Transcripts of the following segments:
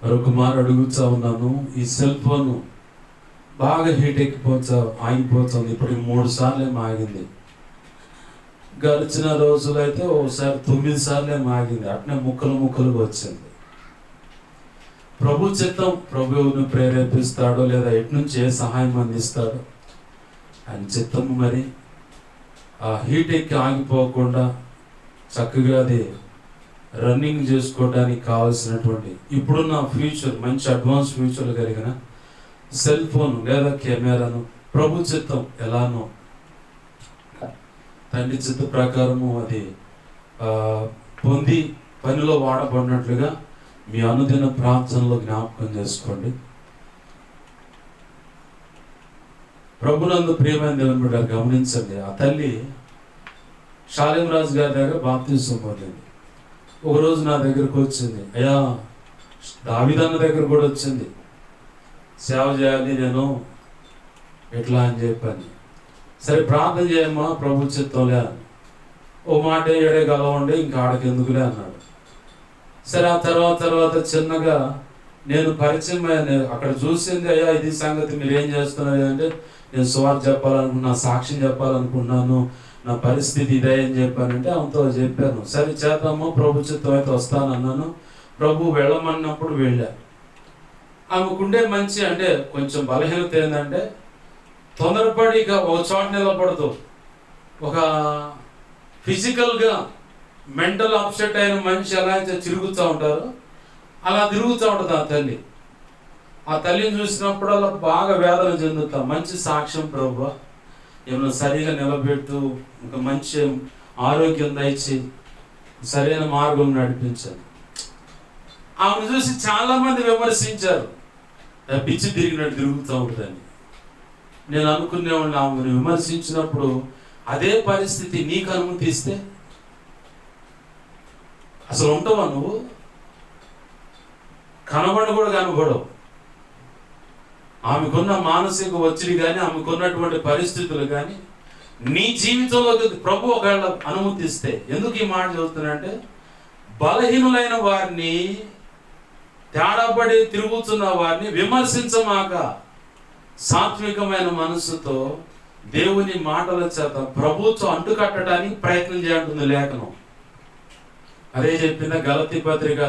మరొక మారు అడుగుతా ఉన్నాను, ఈ సెల్ ఫోన్ బాగా హీట్ ఆగిపోతుంది. ఇప్పుడు 3 సార్లు ఏమో ఆగింది. గడిచిన రోజులైతే ఒకసారి 9 సార్లు ఏమో ఆగింది. అట్నే ముక్కలుగా వచ్చింది. ప్రభు చిత్తం, ప్రభువును ప్రేరేపిస్తాడో లేదా ఎటు నుంచి ఏ సహాయం అందిస్తాడో ఆయన చిత్తము. మరి ఆ హీట్ ఎక్కి ఆగిపోకుండా చక్కగా అది రన్నింగ్ చేసుకోవడానికి కావాల్సినటువంటి ఇప్పుడున్న ఫ్యూచర్, మంచి అడ్వాన్స్ ఫ్యూచర్ కలిగిన సెల్ ఫోన్ లేదా కెమెరాను ప్రభు చిత్తం ఎలానో తండ్రి చిత్త ప్రకారము అది పొంది పనిలో వాడబడినట్లుగా మీ అనుదిన ప్రార్థనలో జ్ఞాపకం చేసుకోండి. ప్రభునందు ప్రియమైన దేవుని బిడ్డ గమనించండి. ఆ తల్లి షాలేం రాజు గారి దగ్గర బాప్తిసం పొందింది. ఒకరోజు నా దగ్గరకు వచ్చింది, అయ్యా దావీదన్న దగ్గర కూడా వచ్చింది, సేవ చేయాలి నేను ఎట్లా అని చెప్పని. సరే ప్రార్థన చేయమ్మా, ప్రభు చిత్తంలే అని. ఓ మాట ఏడే గలవండి, ఇంకా ఆడకెందుకులే అన్నాడు. సరే ఆ తర్వాత చిన్నగా నేను పరిచయం అయ్యాను. అక్కడ చూసింది, అయ్యా ఇది సంగతి, మీరు ఏం చేస్తున్నారు అంటే, నేను సువార్త చెప్పాలనుకున్నా, సాక్ష్యం చెప్పాలనుకున్నాను, నా పరిస్థితి ఇదే అని చెప్పానంటే ఆమెతో చెప్పాను. సరే చేద్దాము, ప్రభు చిత్తం అయితే వస్తానన్నాను. ప్రభు వెళ్ళమన్నప్పుడు వెళ్ళా. ఆమెకుండే మంచి అంటే కొంచెం బలహీనత ఏంటంటే తొందరపడి ఒక చోట నిలబడదు. ఒక ఫిజికల్గా మెంటల్ అప్సెట్ అయిన మనిషి ఎలా అయితే తిరుగుతూ ఉంటారో అలా తిరుగుతూ ఉంటుంది ఆ తల్లి. ఆ తల్లిని చూసినప్పుడు అలా బాగా వేదన చెందుతాం. మంచి సాక్ష్యం ప్రభు, ఏమైనా సరిగా నిలబెట్టు, ఇంకా మంచి ఆరోగ్యం దయచి సరైన మార్గం నడిపించాను. ఆమెను చూసి చాలామంది విమర్శించారు, పిచ్చి తిరిగినట్టు తిరుగుతూ ఉంటుందని. నేను అనుకునేవాడిని, ఆమెను విమర్శించినప్పుడు అదే పరిస్థితి నీకు అనుమతిస్తే అసలు ఉంటావా నువ్వు? కూడా కనబడవు. ఆమెకున్న మానసిక ఒత్తిడి కానీ, ఆమెకున్నటువంటి పరిస్థితులు కానీ నీ జీవితంలోకి ప్రభు ఒకవేళ అనుమతిస్తే, ఎందుకు ఈ మాట చెబుతున్నానంటే, బలహీనులైన వారిని, తేడాపడి తిరుగుతున్న వారిని విమర్శించమాక, సాత్వికమైన మనసుతో దేవుని మాటల చేత ప్రభుత్వం అంటుకట్టడానికి ప్రయత్నం చేయంటుంది లేఖనం. అదే చెప్పిన గలతీ పత్రిక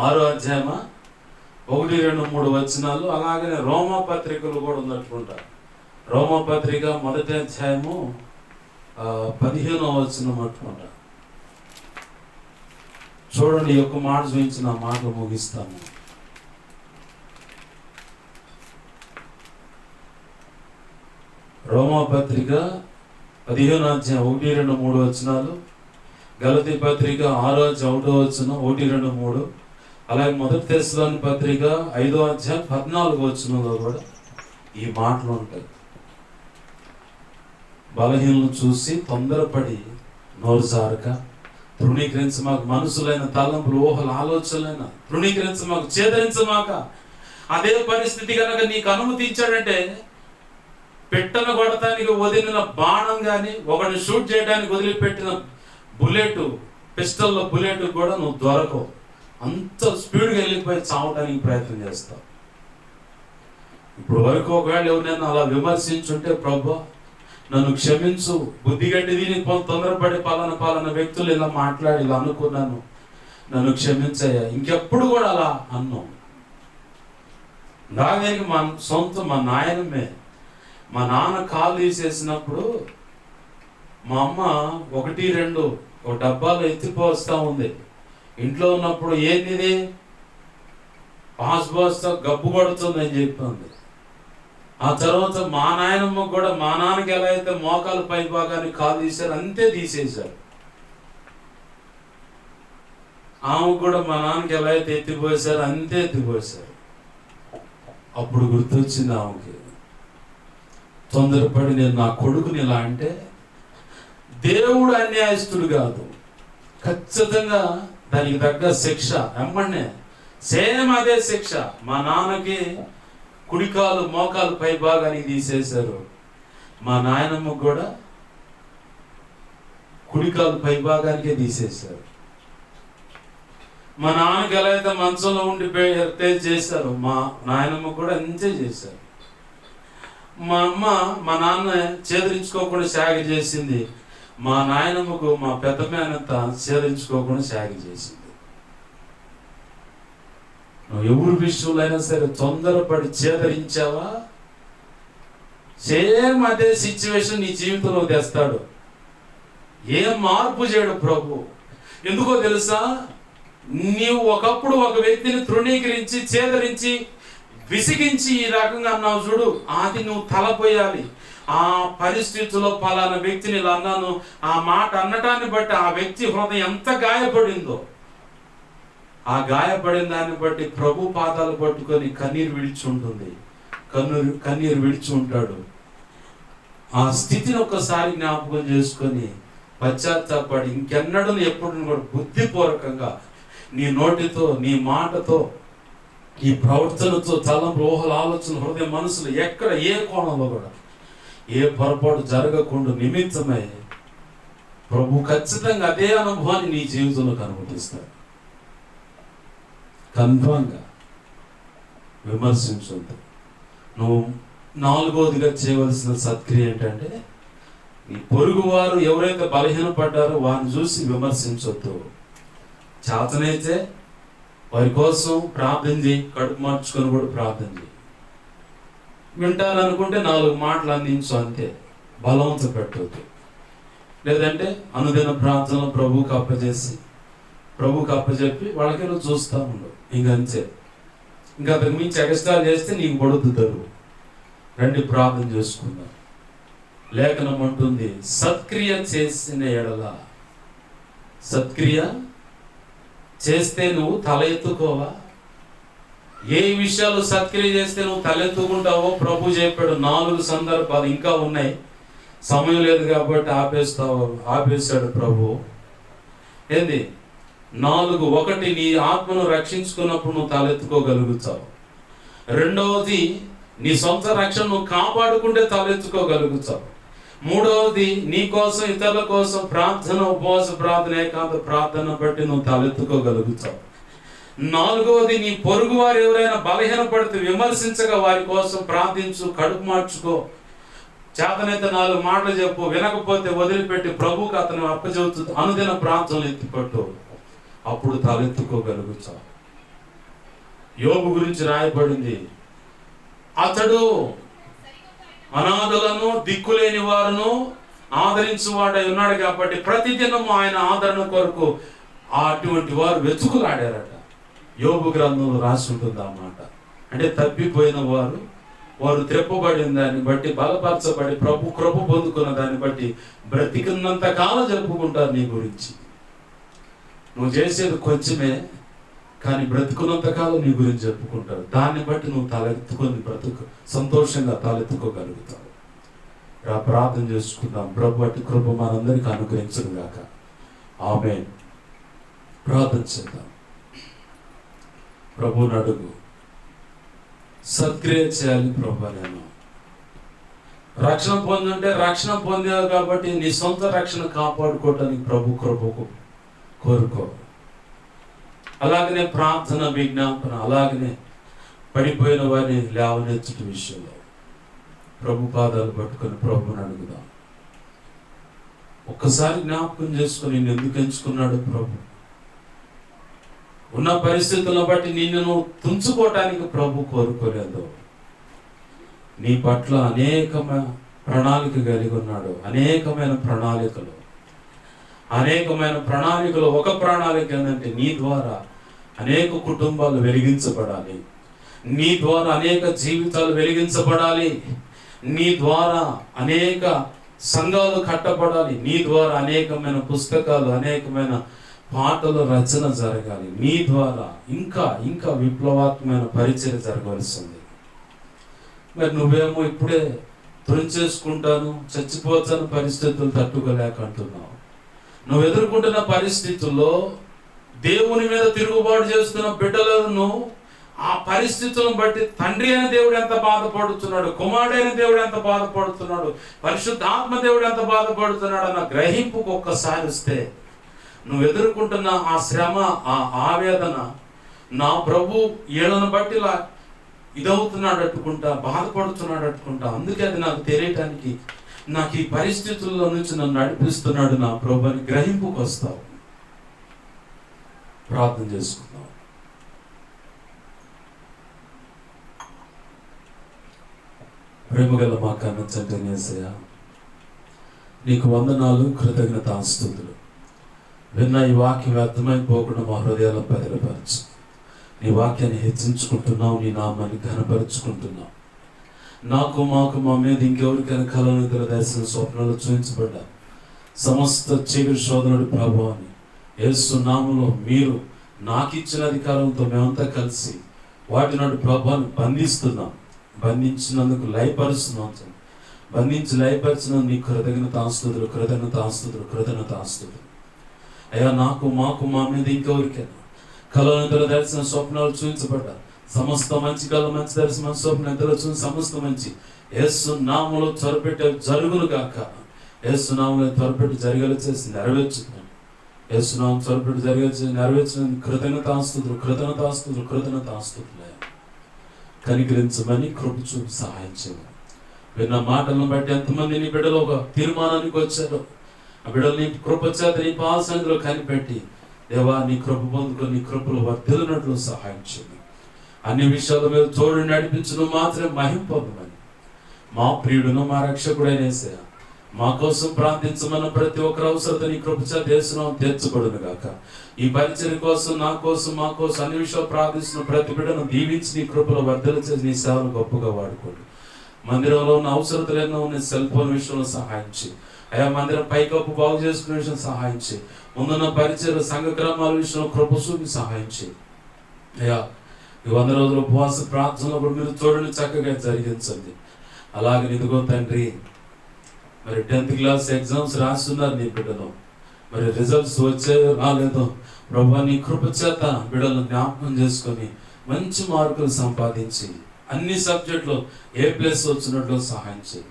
6వ అధ్యాయమా 1, 2, 3 వచనాలు. అలాగనే రోమా పత్రికలు కూడా ఉన్నట్టుకుంటారు. రోమా పత్రిక 1వ అధ్యాయము 15వ వచనం అట్టుకుంటా. చూడండి, ఒక మాట చూపించి నా మాటలు ముగిస్తాము. రోమా పత్రిక 15వ అధ్యాయం 1, 2, 3 వచనాలు. గలతీ పత్రిక 6వ అధ్యాయం 1వ వచనం 1, 2, 3. అలాగే మొదటి తెస్సలోని పత్రిక 5వ అధ్యాయం 14వ వచనంలో కూడా ఈ మాటలు ఉంటాయి. బలహీనలను చూసి తొందరపడి నోరు జారక, తృణీకరించమాక, మనసులైన తలంపులు, ఊహల ఆలోచనలైన తృణీకరించమాక, ఛేదరించమాక. అదే పరిస్థితి కనుక నీకు అనుమతించాడంటే, పెట్టన కొడటానికి వదిలిన బాణం కానీ, ఒకరిని షూట్ చేయడానికి వదిలిపెట్టిన పిస్టల్లో బుల్లెట్ కూడా నువ్వు దొరకవు. అంత స్పీడ్గా వెళ్ళిపోయి చావడానికి ప్రయత్నం చేస్తావు. ఇప్పుడు వరకు ఒకవేళ ఎవరైనా అలా విమర్శించుంటే, ప్రభు నన్ను క్షమించు, బుద్ధిగడ్డి దీని తొందరపడి పలానా వ్యక్తులు ఇలా మాట్లాడి ఇలా అనుకున్నాను, నన్ను క్షమించయ్యా, ఇంకెప్పుడు కూడా అలా అన్నాం. దానికి మా నాయనమే, మా నాన్న కాలు తీసేసినప్పుడు మా అమ్మ 1, 2 ఒక డబ్బాలో ఎత్తిపోస్తా ఉంది. ఇంట్లో ఉన్నప్పుడు ఏంది పాస్పోస్తా గబ్బు పడుతుందని చెప్పింది. ఆ తర్వాత మా నాయనమ్మ కూడా, మా నాన్నకి ఎలా అయితే మోకాలు పై భాగాన్ని కాలు తీశారు అంతే తీసేశారు. ఆమె కూడా మా నాన్నకి ఎలా అయితే ఎత్తిపోసారు అంతే ఎత్తిపోసారు. అప్పుడు గుర్తొచ్చింది ఆమెకి, తొందరపడి నేను నా కొడుకుని ఇలా అంటే, దేవుడు అన్యాయస్తుడు కాదు, ఖచ్చితంగా దానికి తగ్గ శిక్ష ఎమ్మనే సేమ్ అదే శిక్ష. మా నాన్నకి కుడికాలు మోకాలు పై భాగానికి తీసేశారు, మా నాయనమ్మకు కూడా కుడికాలు పై భాగానికే తీసేశారు. మా నాన్నకి ఎలా అయితే మంచంలో ఉండి హెరిటేజ్ చేశారు, మా నాయనమ్మ కూడా అంతే చేశారు. మా అమ్మ మా నాన్న చేదరించుకోకుండా శాగ చేసింది, మా నాయనమ్మకు మా పెద్ద మేనత్త చేదరించుకోకుండా శాగ చేసింది. నువ్వు ఎవరి విషయంలో అయినా సరే తొందరపడి చేదరించావా, సేమ్ అదే సిచ్యువేషన్ నీ జీవితంలో తెస్తాడు. ఏం మార్పు చేయడు ప్రభు. ఎందుకో తెలుసా, నీవు ఒకప్పుడు ఒక వ్యక్తిని తృణీకరించి చేదరించి విసిగించి ఈ రకంగా అన్నావు చూడు, అది నువ్వు తలపోయాలి. ఆ పరిస్థితుల్లో పలానా వ్యక్తిని ఇలా అన్నాను, ఆ మాట అన్నటాన్ని బట్టి ఆ వ్యక్తి హృదయం ఎంత గాయపడిందో, ఆ గాయపడిన దాన్ని బట్టి ప్రభు పాదాలు పట్టుకొని కన్నీరు విడిచి ఉంటుంది, కన్నీరు విడిచి ఉంటాడు. ఆ స్థితిని ఒక్కసారి జ్ఞాపకం చేసుకొని పశ్చాత్తాపడి ఇంకెన్నడూ ఎప్పుడు కూడా బుద్ధిపూర్వకంగా నీ నోటితో, నీ మాటతో, ఈ ప్రవర్తనతో, తలంపు, ఊహల, ఆలోచన, హృదయ, మనసులు ఎక్కడ ఏ కోణంలో కూడా ఏ పొరపాటు జరగకుండా నిమిత్తమై ప్రభు ఖచ్చితంగా అదే అనుభవాన్ని నీ జీవితంలో కనుగొనిస్తాడు. కన్ఫర్మ్గా విమర్శించొద్దు. నువ్వు నాలుగోదిగా చేయవలసిన సత్క్రియ ఏంటంటే, నీ పొరుగు వారు ఎవరైతే బలహీనపడ్డారో వారిని చూసి విమర్శించొద్దు. చేతనైతే వారి కోసం ప్రార్థన చేయి, కడుపు మార్చుకొని కూడా ప్రార్థన చేయి. వింటారనుకుంటే 4 మాటలు అందించు అంతే, బలవంత పెట్టవద్దు. లేదంటే అనుదిన ప్రార్థన ప్రభువుకి అప్పచెప్పి వాళ్ళకి నువ్వు చూస్తూ ఉండు, ఇంకంతే. ఇంకా అంతకు మించి ఎక్స్ట్రా చేస్తే నీకు పడుద్దు దరువు. రండి ప్రార్థన చేసుకుందాం. లేఖనం అంటుంది, సత్క్రియ చేసిన ఎడల, సత్క్రియ చేస్తే నువ్వు తల ఎత్తుకోవా? ఏ విషయాలు సత్క్రియ చేస్తే నువ్వు తలెత్తుకుంటావో ప్రభు చెప్పాడు. 4 సందర్భాలు ఇంకా ఉన్నాయి, సమయం లేదు కాబట్టి ఆపేశాడు ప్రభు. ఏంది 4? 1, నీ ఆత్మను రక్షించుకున్నప్పుడు నువ్వు తలెత్తుకోగలుగుతావు. 2వది, నీ సొంత రక్షణ నువ్వు కాపాడుకుంటే తలెత్తుకోగలుగుతావు. 3వది, నీ కోసం, ఇతరుల కోసం ప్రార్థన, ఉపవాస ప్రార్థన, ఏకాంత ప్రార్థన బట్టి నువ్వు తలెత్తుకోగలుగుతావు. 4వది, నీ పొరుగు వారు ఎవరైనా బలహీనపడితే విమర్శించగా వారి కోసం ప్రార్థించు, కడుపు మార్చుకో. చేతనైతే 4 మాటలు చెప్పు, వినకపోతే వదిలిపెట్టి ప్రభువుకి అతను అప్పచెబుతూ అనుదిన ప్రార్థనలు ఎత్తిపట్టు, అప్పుడు తలెత్తుకోగలుగుతావు. యోబు గురించి రాయబడింది, అతడు అనాథులను, దిక్కులేని వారును ఆదరించువాడై ఉన్నాడు కాబట్టి ప్రతిదినం ఆయన ఆదరణ కొరకు అటువంటి వారు వెతుకులాడారట. యోబు గ్రంథంలో రాసి ఉంటుంది అన్నమాట. అంటే తప్పిపోయిన వారు త్రెప్పబడిన దాన్ని బట్టి, బలపరచబడి ప్రభు కృప పొందుకున్న దాన్ని బట్టి బ్రతికినంత కాలం జరుపుకుంటారు నీ గురించి. నువ్వు చేసేది కొంచెమే, కానీ బ్రతుకున్నంత కాలం నీ గురించి చెప్పుకుంటారు. దాన్ని బట్టి నువ్వు తలెత్తుకొని సంతోషంగా తలెత్తుకోగలుగుతావు. ప్రార్థన చేసుకుందాం. ప్రభు అట్టి కృప మనందరికీ అనుగ్రహించును గాక. ఆమేన్. ప్రార్థన చేద్దాం. ప్రభువుని అడుగు, సత్క్రియ చేయాలి ప్రభు. నేను రక్షణ పొందుంటే రక్షణ పొందావు కాబట్టి నీ సొంత రక్షణ కాపాడుకోవటానికి ప్రభు కృపకు కోరుకో. అలాగనే ప్రార్థన, విజ్ఞాపన, అలాగనే పడిపోయిన వారిని లేవనెత్తుట విషయంలో ప్రభు పాదాలు పట్టుకొని ప్రభుని అడుగుదాం. ఒక్కసారి జ్ఞాపకం చేసుకొని నిన్ను ఎందుకు ఎంచుకున్నాడు ప్రభు? ఉన్న పరిస్థితులను బట్టి నిన్ను తుంచుకోవటానికి ప్రభు కోరుకోలేదు. నీ పట్ల అనేకమైన ప్రణాళిక కలిగి ఉన్నాడు. అనేకమైన ప్రణాళికలు ఒక ప్రణాళిక ఏంటంటే, నీ ద్వారా అనేక కుటుంబాలు వెలిగించబడాలి, నీ ద్వారా అనేక జీవితాలు వెలిగించబడాలి, నీ ద్వారా అనేక సంఘాలు కట్టబడాలి, నీ ద్వారా అనేకమైన పుస్తకాలు, అనేకమైన పాటలు రచన జరగాలి, నీ ద్వారా ఇంకా విప్లవాత్మకమైన పరిచయం జరగవలసింది. మరి నువ్వేమో ఇప్పుడే తుంచేసుకుంటాను, చచ్చిపోతాను పరిస్థితులు తట్టుకోలేక అంటున్నావు. నువ్వు ఎదుర్కొంటున్న పరిస్థితుల్లో దేవుని మీద తిరుగుబాటు చేస్తున్న బిడ్డలను, ఆ పరిస్థితులను బట్టి తండ్రి అయిన దేవుడు ఎంత బాధపడుతున్నాడు, కుమారుడైన దేవుడు ఎంత బాధపడుతున్నాడు, పరిశుద్ధాత్మ దేవుడు ఎంత బాధపడుతున్నాడు అన్న గ్రహింపుకు ఒక్కసారి వస్తే నువ్వు ఎదుర్కొంటున్న ఆ శ్రమ, ఆ ఆవేదన, నా ప్రభు వీళ్ళని బట్టి ఇలా ఇదవుతున్నాడు అట్టుకుంటా, బాధపడుతున్నాడు అట్టుకుంటా, అందుకే అది నాకు తెలియటానికి, నాకు ఈ పరిస్థితుల్లో నుంచి నన్ను నడిపిస్తున్నాడు నా ప్రభు అని గ్రహింపుకు వస్తావు. ప్రార్థన చేసుకుందాం. ప్రేమగల మా కన్న తండ్రి యేసయ్యా, నీకు వందనాలు, కృతజ్ఞతాస్తుతులు. విన్న ఈ వాక్యం వ్యర్థమైపోకుండా మా హృదయాలను బయలుపరచు. నీ వాక్యాన్ని హెచ్చించుకుంటున్నావు, నీ నామాన్ని ఘనపరుచుకుంటున్నావు. నాకు మాకు మా మీద ఇంకెవరికైనా కళలు, నిద్ర, దర్శన, స్వప్నాలు చూపించబడ్డా సమస్త చీకటి శోధనుడి ప్రభావాన్ని యేసు నామములో మీరు నాకు ఇచ్చిన అధికారంతో మేమంతా కలిసి వాటి నాటి ప్రభావాన్ని బంధిస్తున్నాం. బంధించినందుకు లయపరుస్తున్నాం. బంధించి లయపరిచినందుకు నీ కృతజ్ఞతాస్తుతులు, కృతజ్ఞతాస్తుతులు, కృతజ్ఞతాస్తుతులు. అయ్యా, నాకు మాకు మా మీద ఇంకెవరికైనా కళలు, నిద్ర, దర్శన, స్వప్నాలు చూపించబడ్డా సమస్త మంచి కళ, మంచి దర్శనం, మంచి స్వప్న, నిద్రలో చూసి సమస్త మంచి యేసు నామములో త్వరపెట్టే జరుగును గాక. యేసు నామములో త్వరపెట్టి జరిగేలా చేసి నెరవేర్చుతున్నాను. యేసు నామం త్వరపెట్టి జరిగేసి నెరవేర్చిన కృతజ్ఞతాస్తుతులు, కృతజ్ఞతాస్తుతులు, కృతజ్ఞతాస్తుతులు. కనికరించమని కృప చూపి సహాయం చేయమని. విన్న మాటలను బట్టి ఎంతమంది నీ బిడ్డలు ఒక తీర్మానానికి వచ్చారో ఆ బిడ్డలు నీ కృప చేత నీ పాసంలో కనిపెట్టి, దేవా నీ కృప పొందుకొని నీ కృపలు వర్ధిల్లినట్లు సహాయం చేయమని. అన్ని విషయాల మీద తోడు నడిపించడం మాత్రమే మహిమ పొందమని. మా ప్రియుడును మా రక్షకుడైన యేసయ్యా, మా కోసం ప్రార్థించమన్న ప్రతి ఒక్కరి అవసరత నీ కృప చేత యేసునామములో తీర్చబడును గాక. ఈ పరిచర్య కోసం, నా కోసం, మా కోసం అన్ని విషయాలు ప్రార్థిస్తున్న ప్రతి బిడ్డను దీవించి నీ కృపలో వర్ధలు చేసి నీ సేవను గొప్పగా వాడుకోండి. మందిరంలో ఉన్న అవసరతలు ఎన్నో ఉన్నాయి. సెల్ ఫోన్ విషయంలో సహాయం చేయి అయ్యా. మందిరం పైకప్పు బాగు చేసుకునే విషయం సహాయం చేయి. ముందున్న పరిచర్య సంఘ క్రమాల విషయంలో కృప చూపి సహాయం చేయి అయ్యా. ఈ 100 రోజుల ఉపవాస ప్రార్థనలో కూడా మీరు చూడండి, చక్కగా జరిగించండి. అలాగే ఇదిగో తండ్రి, మరి 10th క్లాస్ ఎగ్జామ్స్ రాస్తున్నారు నీ బిడ్డలు, మరి రిజల్ట్స్ వచ్చాయో రాలేదో ప్రభువా నీ కృప చేత బిడ్డలను జ్ఞాపకం చేసుకొని మంచి మార్కులు సంపాదించి అన్ని సబ్జెక్టులో A+ వచ్చినట్లు సహాయం చేయి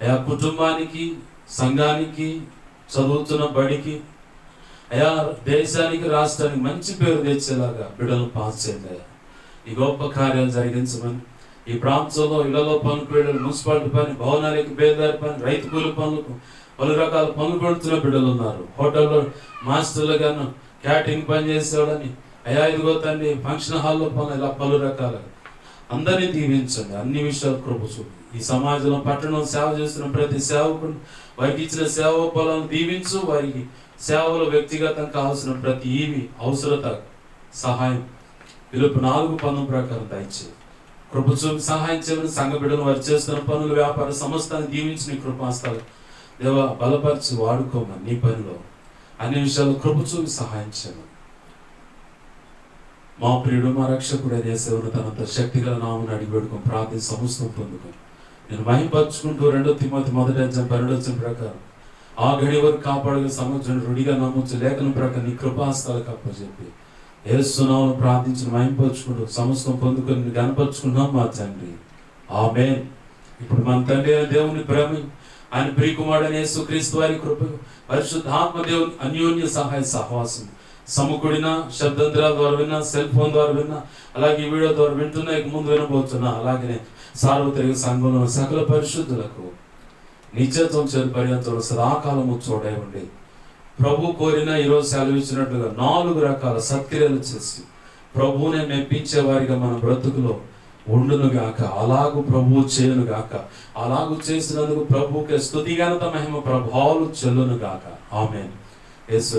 అయ్యా. కుటుంబానికి, సంఘానికి, చదువుతున్న బడికి అయ్యా, దేశానికి, రాష్ట్రానికి మంచి పేరు తెచ్చేలాగా బిడ్డలను పాస్ చేయండి అయ్యా. ఈ గొప్ప కార్యాలు జరిగించమని. ఈ ప్రాంతంలో ఇళ్లలో పనులకు వెళ్ళారు, మున్సిపాలిటీ పని, భవనాలకి, బేదారి పని, రైతు కూలి పనులకు, పలు రకాల పనులు పెడుతున్న బిడ్డలు ఉన్నారు. హోటల్లో మాస్టర్లు గాను, క్యాటరింగ్ పని చేసేవాడని అయ్యా, ఇదిగో తండ్రి ఫంక్షన్ హాల్లో పనులు, ఇలా పలు రకాలుగా అందరినీ దీవించండి. అన్ని విషయాలు కృప చూపి ఈ సమాజంలో పట్టణం సేవ చేస్తున్న ప్రతి సేవకుడు వారికి ఇచ్చిన సేవ పొలాలను దీవించు. వారికి సేవలో వ్యక్తిగతంగా కావాల్సిన ప్రతి అవసరత సహాయం పిలుపు 4:10 ప్రకారం దయచేయి. కృప చూపి సహాయం చేయమని. సంఘ బిడ్డలు వారు చేస్తున్న పనులు, వ్యాపార సమస్తాన్ని దీవించి నీ కృపాస్తాలు దేవా బలపరిచి వాడుకోమని. నీ పనిలో అన్ని విషయాలు కృప చూపి సహాయం చేయమని. మా ప్రియుడు మా రక్షకుడైన యేసును తనంత శక్తిగల నామమున అడిగి వేడుకొని ప్రార్థన సమస్తం పొందుకొని నేను మహిమపరుచుకుంటూ 2 తిమోతి 1:12 ప్రకారం ఆ గడి వరకు కాపాడగల సమర్థుని రుడిగా నమ్మొచ్చు లేఖనం ప్రకారం నీ కృపాస్తాలకు అప్పచెప్పి యేసు నామములో ప్రార్థించిన మహిమపరుచుకుంటూ సమస్తం పొందుకొని గణపరుచుకున్నాం మా తండ్రి. ఆమేన్. ఇప్పుడు మన తండ్రి అయిన దేవుని ప్రేమ, ఆయన ప్రియకుమారుడైన యేసుక్రీస్తు వారి కృప, పరిశుద్ధాత్మ దేవుని అన్యోన్య సహాయ సహవాసం సమకూడిన శబ్దంధ్రాల ద్వారా విన్నా, సెల్ ఫోన్ ద్వారా విన్నా, అలాగే ఈ వీడియో ద్వారా వింటున్నా, ఇక ముందు వినబోతున్నా, అలాగే సార్వత్రిక సంఘంలో సకల పరిశుద్ధులకు నిత్యత్వం చేరు పర్యంతంలో సదాకాలము తోడై ఉండి ప్రభు కోరిన ఈరోజు సెలవిచ్చినట్లుగా 4 రకాల సత్క్రియలు చేసి ప్రభువునే మెప్పించే వారిగా మన బ్రతుకులో ఉండును గాక. అలాగూ ప్రభువు చేయను గాక. అలాగూ చేసినందుకు ప్రభువుకే స్తుతి ఘనత మహిమ ప్రభావాలు చెల్లును గాక. ఆమేన్. యేసు